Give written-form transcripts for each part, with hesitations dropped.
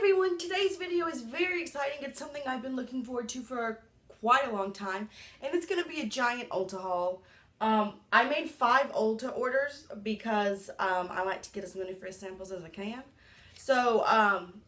everyone, today's video is very exciting. It's something I've been looking forward to for quite a long time, and it's going to be a giant Ulta haul. I made 5 Ulta orders because I like to get as many free samples as I can. So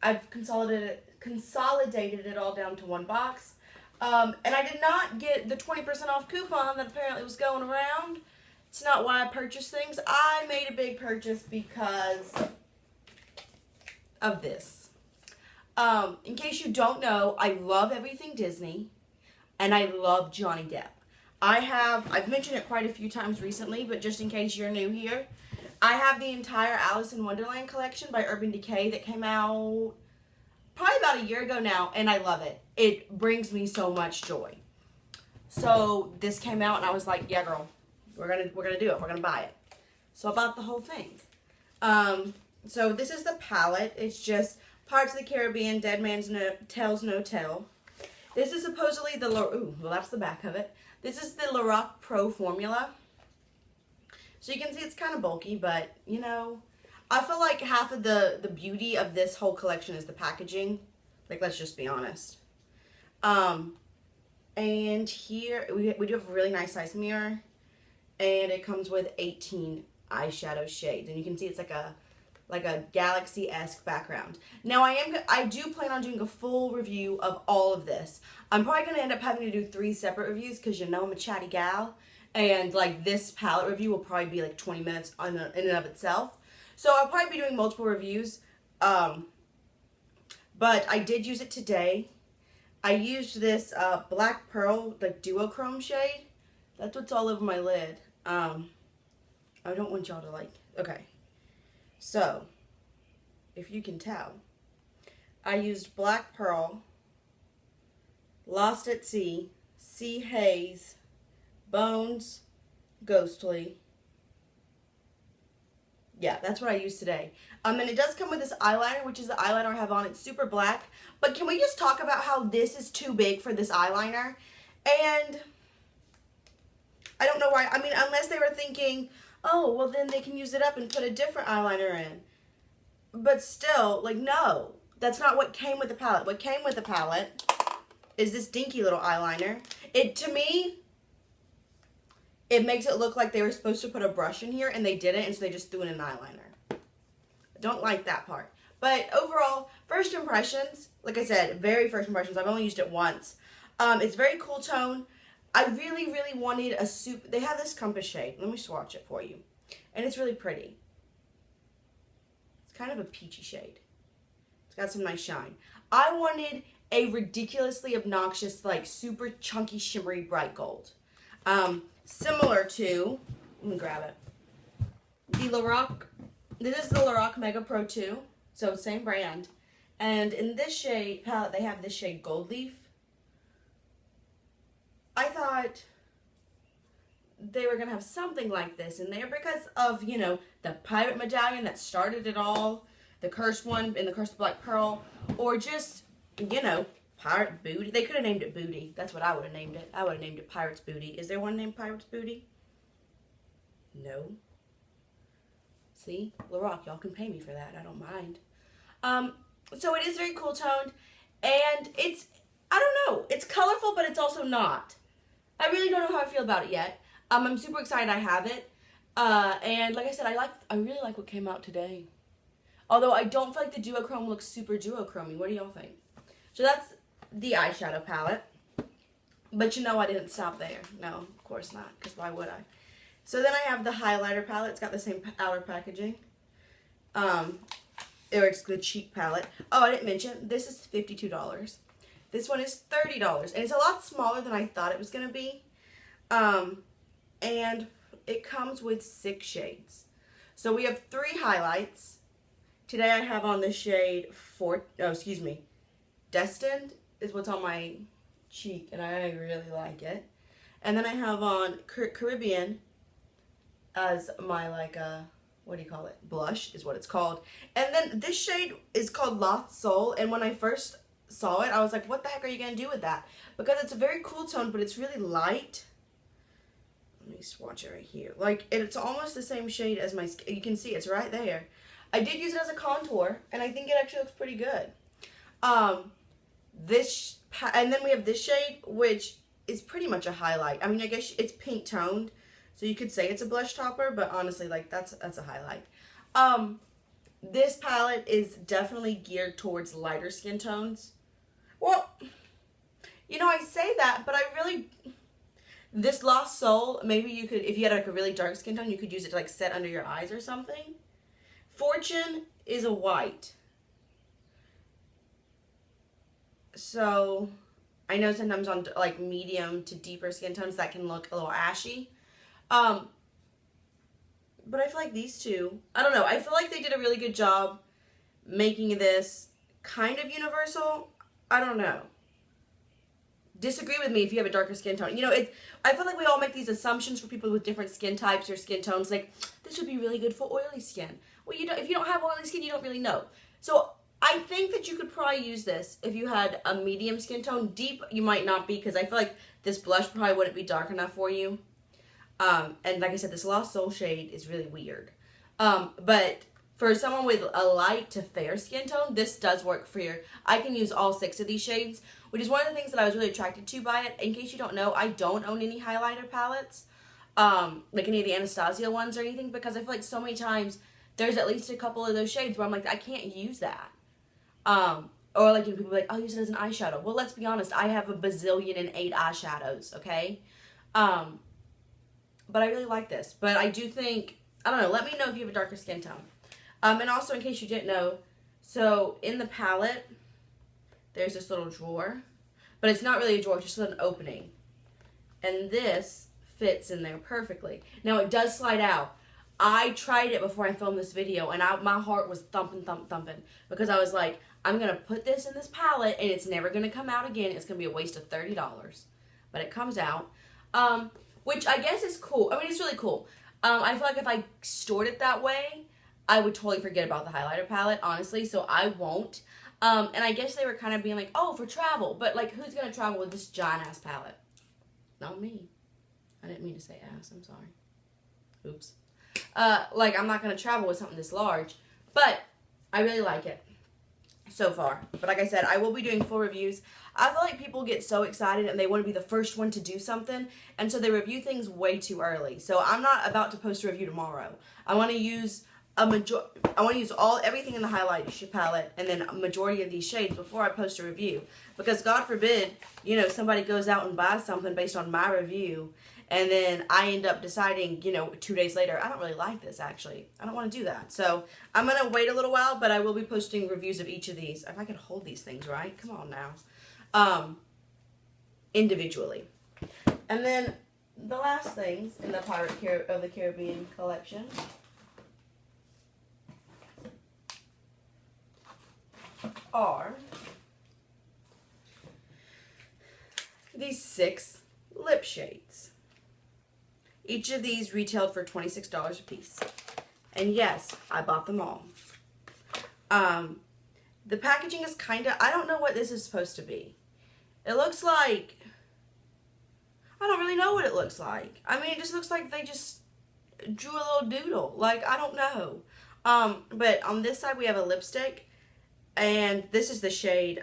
I've consolidated it all down to one box. And I did not get the 20% off coupon that apparently was going around. It's not why I purchase things. I made a big purchase because of this. In case you don't know, I love everything Disney, and I love Johnny Depp. I've mentioned it quite a few times recently, but just in case you're new here, I have the entire Alice in Wonderland collection by Urban Decay that came out probably about a year ago now, and I love it. It brings me so much joy. So this came out, and I was like, yeah, girl, we're gonna do it. We're gonna buy it. So I bought the whole thing. So this is the palette. It's just Pirates of the Caribbean, Dead Man's Tales No Tell. This is supposedly the well, that's the back of it. This is the Lorac Pro formula. So you can see it's kind of bulky, but you know, I feel like half of the beauty of this whole collection is the packaging. Like, let's just be honest. And here we do have a really nice size mirror, and it comes with 18 eyeshadow shades, and you can see it's like a galaxy-esque background. Now I do plan on doing a full review of all of this. I'm probably going to end up having to do 3 separate reviews because you know I'm a chatty gal, and like this palette review will probably be like 20 minutes in and of itself. So I'll probably be doing multiple reviews, but I did use it today. I used this Black Pearl like duochrome shade. That's what's all over my lid. I don't want y'all to like, okay. So, if you can tell, I used Black Pearl, Lost at Sea, Sea Haze, Bones, Ghostly. Yeah, that's what I used today. And it does come with this eyeliner, which is the eyeliner I have on. It's super black. But can we just talk about how this is too big for this eyeliner? And I don't know why. I mean, unless they were thinking, oh, well then they can use it up and put a different eyeliner in. But still, like, no. That's not what came with the palette. What came with the palette is this dinky little eyeliner. To me, it makes it look like they were supposed to put a brush in here and they didn't, and so they just threw in an eyeliner. I don't like that part. But overall, first impressions, like I said, very first impressions. I've only used it once. It's very cool tone. I really, really wanted a soup. They have this compass shade. Let me swatch it for you. And it's really pretty. It's kind of a peachy shade. It's got some nice shine. I wanted a ridiculously obnoxious, like, super chunky, shimmery, bright gold. Similar to, let me grab it. The Lorac, this is the Lorac Mega Pro 2. So, same brand. And in this shade palette, they have this shade Gold Leaf. I thought they were going to have something like this in there because of, you know, the pirate medallion that started it all, the cursed one and the cursed Black Pearl, or just, you know, pirate booty. They could have named it Booty. That's what I would have named it. I would have named it Pirate's Booty. Is there one named Pirate's Booty? No. See? Lorac, y'all can pay me for that. I don't mind. So it is very cool toned, and it's, I don't know, it's colorful, but it's also not. I really don't know how I feel about it yet. I'm super excited I have it. And like I said, I really like what came out today. Although I don't feel like the duochrome looks super duochrome-y. What do y'all think? So that's the eyeshadow palette. But you know I didn't stop there. No, of course not, because why would I? So then I have the highlighter palette. It's got the same outer packaging. It's the cheap palette. Oh, I didn't mention, this is $52. This one is $30, and it's a lot smaller than I thought it was going to be. And it comes with 6 shades. So we have 3 highlights. Today I have on the shade Destined is what's on my cheek, and I really like it. And then I have on Caribbean as my, like, what do you call it? Blush is what it's called. And then this shade is called Lost Soul, and when I first saw it, I was like, what the heck are you going to do with that? Because it's a very cool tone, but it's really light. Let me swatch it right here. Like, it's almost the same shade as my skin. You can see it's right there. I did use it as a contour, and I think it actually looks pretty good. And then we have this shade, which is pretty much a highlight. I mean, I guess it's pink toned, so you could say it's a blush topper, but honestly, like, that's a highlight. This palette is definitely geared towards lighter skin tones. Well, you know, I say that, but this Lost Soul, maybe you could, if you had like a really dark skin tone, you could use it to like set under your eyes or something. Fortune is a white. So, I know sometimes on like medium to deeper skin tones that can look a little ashy. But I feel like these two, I don't know, I feel like they did a really good job making this kind of universal. I don't know. Disagree with me if you have a darker skin tone. You know, I feel like we all make these assumptions for people with different skin types or skin tones. Like, this would be really good for oily skin. Well, if you don't have oily skin, you don't really know. So, I think that you could probably use this if you had a medium skin tone. Deep, you might not be, because I feel like this blush probably wouldn't be dark enough for you. And like I said, this Lost Soul shade is really weird. But for someone with a light to fair skin tone, this does work for your... I can use all 6 of these shades, which is one of the things that I was really attracted to by it. In case you don't know, I don't own any highlighter palettes, like any of the Anastasia ones or anything, because I feel like so many times there's at least a couple of those shades where I'm like, I can't use that. Or like, you know, people are like, I'll use it as an eyeshadow. Well, let's be honest, I have a bazillion and 8 eyeshadows, okay? But I really like this. But I do think, I don't know, let me know if you have a darker skin tone. And also, in case you didn't know, so in the palette, there's this little drawer. But it's not really a drawer, it's just an opening. And this fits in there perfectly. Now, it does slide out. I tried it before I filmed this video, and my heart was thumping, thumping. Because I was like, I'm going to put this in this palette, and it's never going to come out again. It's going to be a waste of $30. But it comes out. Which I guess is cool. I mean, it's really cool. I feel like if I stored it that way, I would totally forget about the highlighter palette, honestly, so I won't. And I guess they were kind of being like, oh, for travel. But, like, who's going to travel with this giant-ass palette? Not me. I didn't mean to say ass. I'm sorry. Oops. Like, I'm not going to travel with something this large. But I really like it so far. But like I said, I will be doing full reviews. I feel like people get so excited and they want to be the first one to do something, and so they review things way too early. So I'm not about to post a review tomorrow. I want to use everything in the highlight palette and then a majority of these shades before I post a review, because God forbid, you know, somebody goes out and buys something based on my review, and then I end up deciding, you know, 2 days later, I don't really like this, actually. I don't want to do that. So I'm going to wait a little while, but I will be posting reviews of each of these. If I can hold these things right. Come on now. Individually. And then the last things in the Pirate of the Caribbean collection are these 6 lip shades. Each of these retailed for $26 a piece. And yes, I bought them all. The packaging is kind of, I don't know what this is supposed to be. It looks like, I don't really know what it looks like. I mean, it just looks like they just drew a little doodle. Like, I don't know. But on this side, we have a lipstick. And this is the shade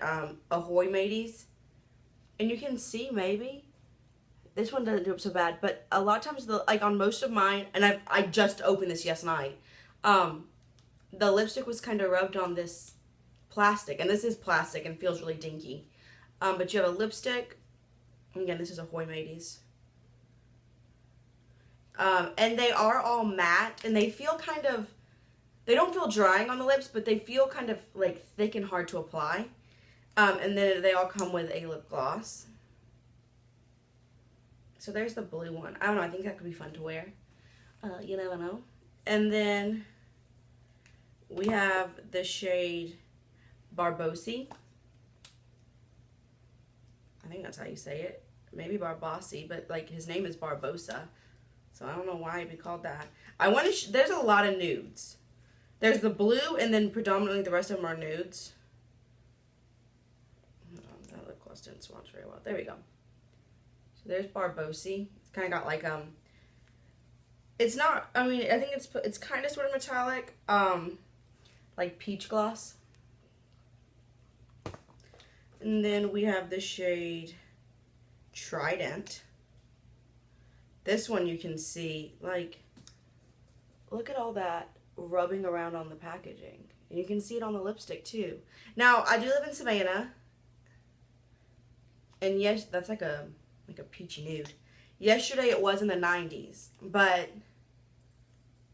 Ahoy, Mateys. And you can see, maybe, this one doesn't do it so bad. But a lot of times, like on most of mine, and I just opened this yesterday night, the lipstick was kind of rubbed on this plastic. And this is plastic and feels really dinky. But you have a lipstick. Again, this is Ahoy, Mateys. And they are all matte. And they feel kind of, they don't feel drying on the lips, but they feel kind of like thick and hard to apply. And then they all come with a lip gloss. So there's the blue one. I don't know, I think that could be fun to wear. You never know. And then we have the shade Barboss-y. I think that's how you say it. Maybe Barboss-y, but like his name is Barbossa. So I don't know why it'd be called that. I want to, there's a lot of nudes. There's the blue, and then predominantly the rest of them are nudes. That lip gloss didn't swatch very well. There we go. So there's Barboss-y. It's kind of got like, it's not, I mean, I think it's kind of sort of metallic, like peach gloss. And then we have the shade Trident. This one you can see, like, look at all that rubbing around on the packaging. And you can see it on the lipstick too. Now, I do live in Savannah. And yes, that's like a peachy nude. Yesterday it was in the 90s. But,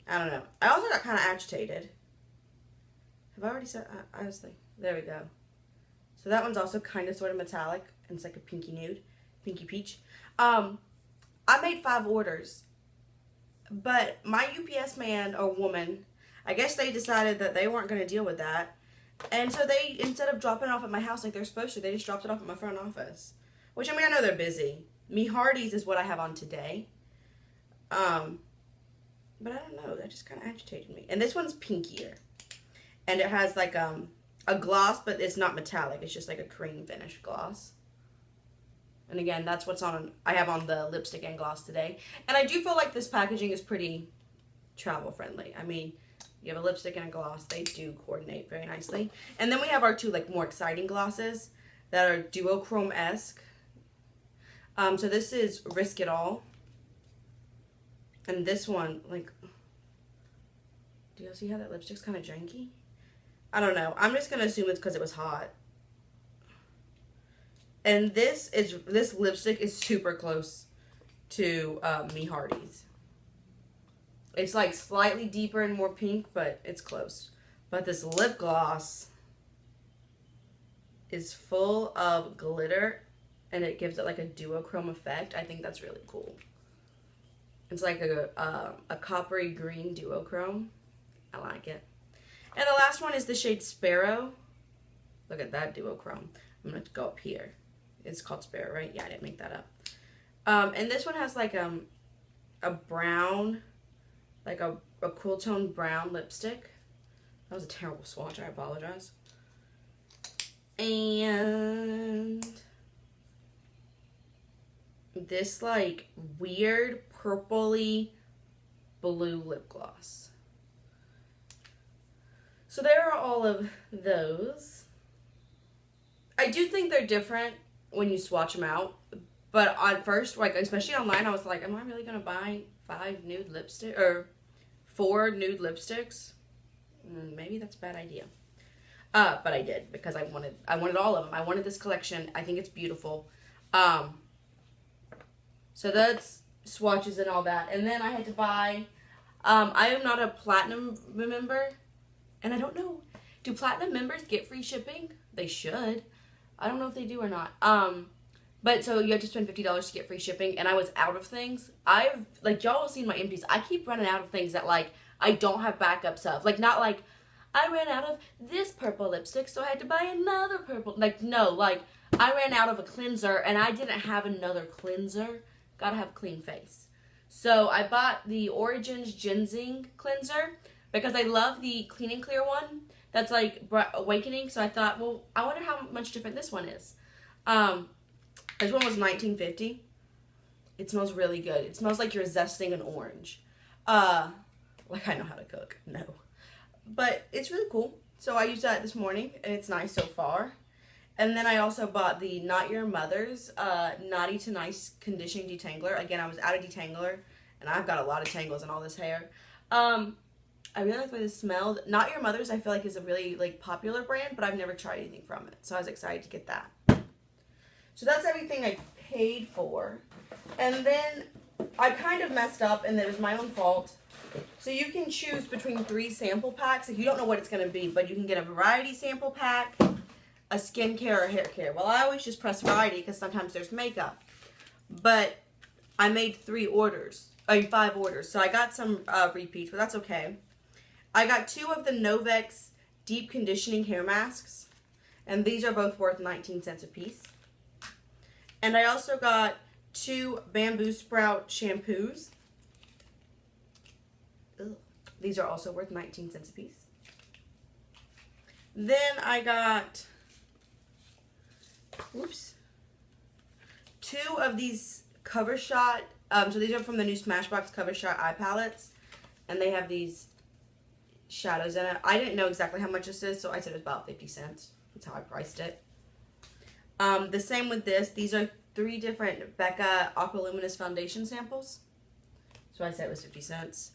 I don't know. I also got kind of agitated. Have I already said, honestly, there we go. So that one's also kind of sort of metallic. And it's like a pinky nude. Pinky peach. I made 5 orders. But my UPS man or woman, I guess they decided that they weren't going to deal with that. And so they, instead of dropping it off at my house like they're supposed to, they just dropped it off at my front office. Which, I mean, I know they're busy. Me Hearties is what I have on today. But I don't know. That just kind of agitated me. And this one's pinkier. And it has like a gloss, but it's not metallic. It's just like a cream finish gloss. And again, that's what's on, I have on the lipstick and gloss today. And I do feel like this packaging is pretty travel friendly. I mean, you have a lipstick and a gloss. They do coordinate very nicely. And then we have our 2 like more exciting glosses that are duochrome-esque. So this is Risk It All. And this one, like, do y'all see how that lipstick's kind of janky? I don't know. I'm just going to assume it's because it was hot. And this lipstick is super close to Me Hearties. It's like slightly deeper and more pink, but it's close. But this lip gloss is full of glitter, and it gives it like a duochrome effect. I think that's really cool. It's like a coppery green duochrome. I like it. And the last one is the shade Sparrow. Look at that duochrome. I'm going to go up here. It's called Sparrow, right? Yeah, I didn't make that up. And this one has like a brown, like a cool tone brown lipstick. That was a terrible swatch. I apologize. And this like weird purpley blue lip gloss. So there are all of those. I do think they're different when you swatch them out, but at first, like especially online, I was like, am I really gonna buy 5 nude lipstick or 4 nude lipsticks? Maybe that's a bad idea. But I did because I wanted all of them. I wanted this collection. I think it's beautiful. So that's swatches and all that, and then I had to buy. I am not a platinum member, and I don't know. Do platinum members get free shipping? They should. I don't know if they do or not. But so you have to spend $50 to get free shipping, and I was out of things. Like, y'all have seen my empties. I keep running out of things that, like, I don't have backups of. Like, not like, I ran out of this purple lipstick, so I had to buy another purple. Like, no, like, I ran out of a cleanser, and I didn't have another cleanser. Gotta have a clean face. So I bought the Originas GinZIng cleanser because I love the Clean and Clear one. That's like Awakening. So I thought, well, I wonder how much different this one is. This one was $19.50. It smells really good. It smells like you're zesting an orange. Like I know how to cook. No. But it's really cool. So I used that this morning, and it's nice so far. And then I also bought the Not Your Mother's Naughty to Nice Conditioning Detangler. Again, I was out of detangler, and I've got a lot of tangles in all this hair. I really like the way this smelled. Not Your Mother's, I feel like, is a really like popular brand, but I've never tried anything from it. So I was excited to get that. So that's everything I paid for. And then I kind of messed up, and it was my own fault. So you can choose between 3 sample packs. If you don't know what it's going to be, but you can get a variety sample pack, a skincare, or hair care. Well, I always just press variety because sometimes there's makeup. But I made 5 orders. So I got some repeats, but that's okay. I got 2 of the Novex Deep Conditioning Hair Masks. And these are both worth 19 cents a piece. And I also got 2 Bamboo Sprout shampoos. Ugh. These are also worth 19 cents a piece. Then I got, 2 of these Cover Shot. So these are from the new Smashbox Cover Shot eye palettes. And they have these shadows in it. I didn't know exactly how much this is, so I said it was about 50 cents. That's how I priced it. The same with this. These are 3 different Becca Aqua Luminous foundation samples. So I said it was 50 cents.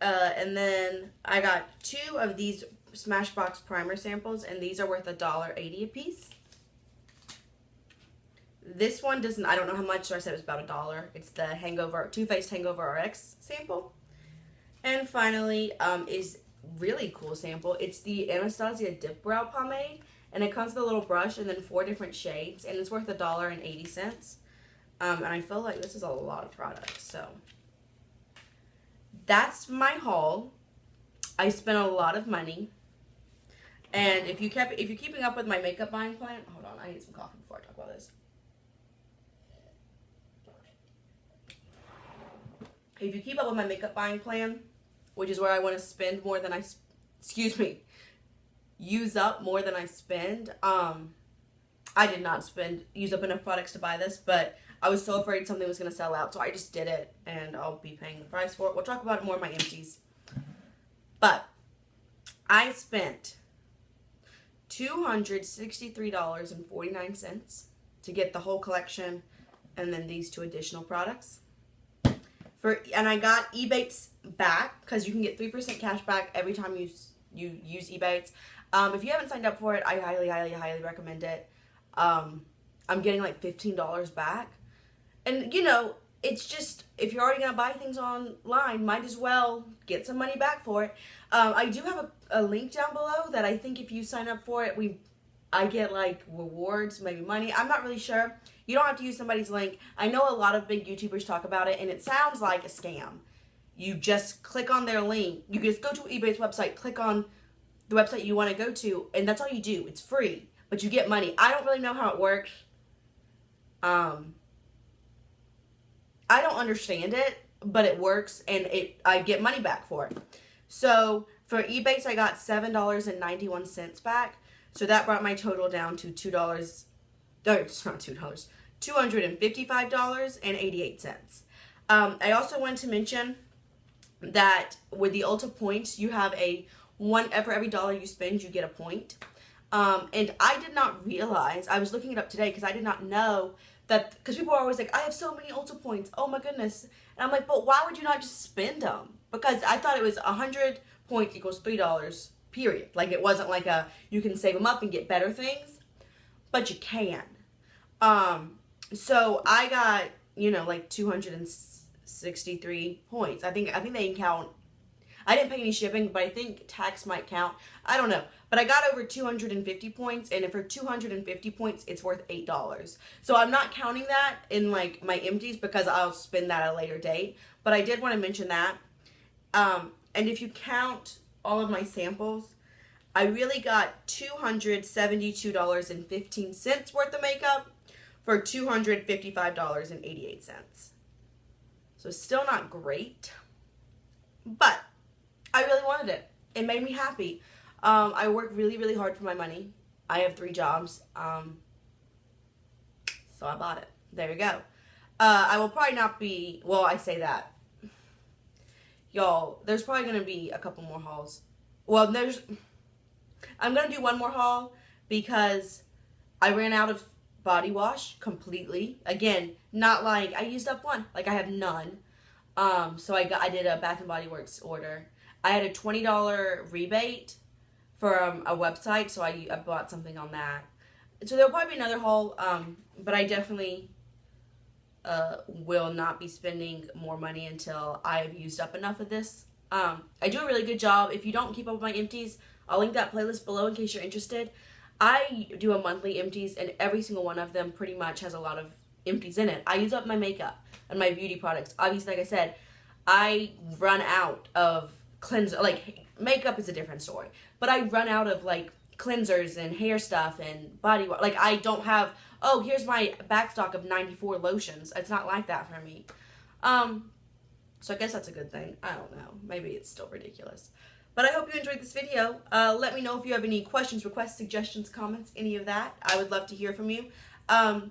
And then I got 2 of these Smashbox primer samples, and these are worth $1.80 a piece. This one doesn't, I don't know how much, so I said it was about $1. It's the Hangover, Too Faced Hangover RX sample. And finally, is really cool sample. It's the Anastasia Dip Brow Pomade, and it comes with a little brush and then 4 different shades, and it's worth $1.80. And I feel like this is a lot of product, so that's my haul. I spent a lot of money, and if you're keeping up with my makeup buying plan, hold on, I need some coffee before I talk about this. If you keep up with my makeup buying plan, which is where I want to spend more than use up more than I spend. I did not use up enough products to buy this, but I was so afraid something was going to sell out, so I just did it, and I'll be paying the price for it. We'll talk about it more in my empties. But I spent $263.49 to get the whole collection, and then these 2 additional products. And I got Ebates back, because you can get 3% cash back every time you use Ebates. If you haven't signed up for it, I highly, highly, highly recommend it. I'm getting like $15 back. And, you know, it's just, if you're already going to buy things online, might as well get some money back for it. I do have a link down below that I think if you sign up for it, I get like rewards, maybe money. I'm not really sure. You don't have to use somebody's link. I know a lot of big YouTubers talk about it, and it sounds like a scam. You just click on their link. You just go to eBay's website, click on the website you want to go to, and that's all you do. It's free, but you get money. I don't really know how it works. I don't understand it, but it works, and I get money back for it. So for Ebates, I got $7.91 back. So that brought my total down to $255.88. I also wanted to mention that with the Ulta points, you have for every dollar you spend, you get a point. And I did not realize, I was looking it up today because I did not know that, because people are always like, I have so many Ulta points, oh my goodness. And I'm like, but why would you not just spend them? Because I thought it was 100 points equals $3, period. Like, it wasn't like you can save them up and get better things, but you can. So I got, like 263 points. I think they can count. I didn't pay any shipping, but I think tax might count. I don't know. But I got over 250 points, and for 250 points, it's worth $8. So I'm not counting that in like my empties because I'll spend that at a later date. But I did want to mention that. And if you count all of my samples, I really got $272.15 worth of makeup for $255.88. So still not great, but I really wanted it. It made me happy. I work really, really hard for my money. I have 3 jobs, so I bought it. There you go. I will probably not be, well, I say that. Y'all, there's probably going to be a couple more hauls. Well, I'm going to do one more haul because I ran out of body wash completely. Again, not like I used up one. Like, I have none. So I did a Bath & Body Works order. I had a $20 rebate from a website, so I bought something on that. So there'll probably be another haul, but I definitely will not be spending more money until I've used up enough of this. I do a really good job. If you don't keep up with my empties, I'll link that playlist below in case you're interested. I do a monthly empties, and every single one of them pretty much has a lot of empties in it. I use up my makeup and my beauty products. Obviously, like I said, I run out of cleanser. Like, makeup is a different story, but I run out of like cleansers and hair stuff and body wash. Like, I don't have, oh, here's my back stock of 94 lotions. It's not like that for me. So I guess that's a good thing. I don't know. Maybe it's still ridiculous. But I hope you enjoyed this video. Let me know if you have any questions, requests, suggestions, comments, any of that. I would love to hear from you. I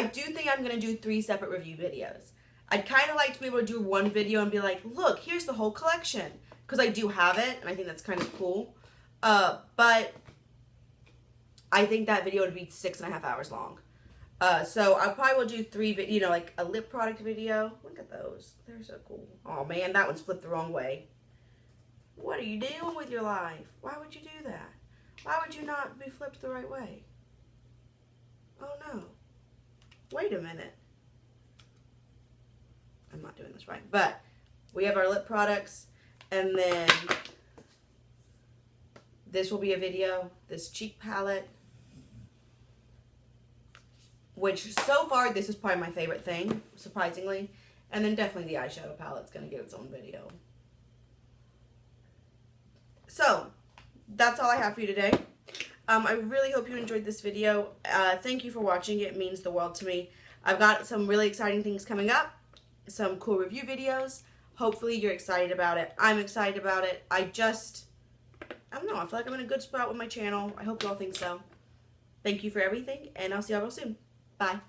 do think I'm going to do 3 separate review videos. I'd kind of like to be able to do one video and be like, look, here's the whole collection. Because I do have it, and I think that's kind of cool. But I think that video would be 6.5 hours long. So I probably will do 3, you know, like a lip product video. Look at those. They're so cool. Oh man, that one's flipped the wrong way. What are you doing with your life? Why would you do that? Why would you not be flipped the right way? Oh no. Wait a minute. I'm not doing this right. But we have our lip products, and then this will be a video. This cheek palette, which so far this is probably my favorite thing, surprisingly. And then definitely the eyeshadow palette's going to get its own video. So, that's all I have for you today. I really hope you enjoyed this video. Thank you for watching. It means the world to me. I've got some really exciting things coming up. Some cool review videos. Hopefully you're excited about it. I'm excited about it. I don't know. I feel like I'm in a good spot with my channel. I hope you all think so. Thank you for everything, and I'll see y'all real soon. Bye.